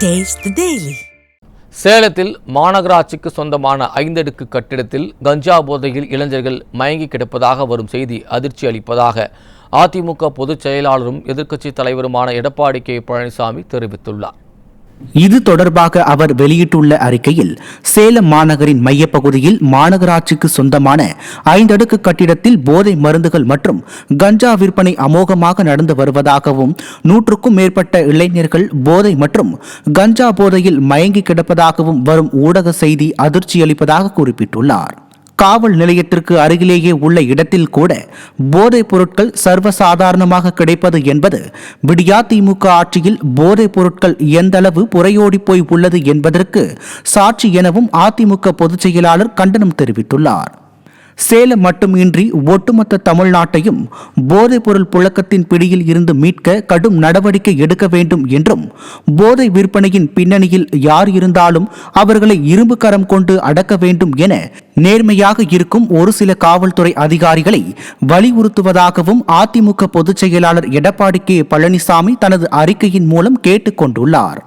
Taste the Daily. சேலத்தில் மாநகராட்சிக்கு சொந்தமான 5 அடுக்கு கட்டிடத்தில் கஞ்சா போதையில் இளைஞர்கள் மயங்கி கிடப்பதாக வரும் செய்தி அதிர்ச்சி அளிப்பதாக அதிமுக பொதுச் செயலாளரும் எதிர்க்கட்சித் தலைவருமான எடப்பாடி கே பழனிசாமி தெரிவித்துள்ளார். இது தொடர்பாக அவர் வெளியிட்டுள்ள அறிக்கையில், சேலம் மாநகரின் மையப்பகுதியில் மாநகராட்சிக்கு சொந்தமான 5 அடுக்கு கட்டிடத்தில் போதை மருந்துகள் மற்றும் கஞ்சா விற்பனை அமோகமாக நடந்து வருவதாகவும் 100க்கும் மேற்பட்ட இளைஞர்கள் போதை மற்றும் கஞ்சா போதையில் மயங்கி கிடப்பதாகவும் வரும் ஊடக செய்தி அதிர்ச்சியளிப்பதாக குறிப்பிட்டுள்ளார். காவல் நிலையத்திற்கு அருகிலேயே உள்ள இடத்தில் கூட போதைப் பொருட்கள் சர்வசாதாரணமாக கிடைப்பது என்பது விடியாதிமுக ஆட்சியில் போதைப் பொருட்கள் எந்தளவு புரையோடி போய் உள்ளது என்பதற்கு சாட்சி எனவும் அதிமுக பொதுச் செயலாளர் கண்டனம் தெரிவித்துள்ளார். சேலம் மட்டுமின்றி ஒட்டுமொத்த தமிழ்நாட்டையும் போதைப்பொருள் புழக்கத்தின் பிடியில் இருந்து மீட்க கடும் நடவடிக்கை எடுக்க வேண்டும் என்றும், போதை விற்பனையின் பின்னணியில் யார் இருந்தாலும் அவர்களை இரும்பு கரம் கொண்டு அடக்க வேண்டும் என நேர்மையாக இருக்கும் ஒரு சில காவல்துறை அதிகாரிகளை வலியுறுத்துவதாகவும் அதிமுக பொதுச் செயலாளர் எடப்பாடி கே பழனிசாமி தனது அறிக்கையின் மூலம் கேட்டுக் கொண்டுள்ளார்.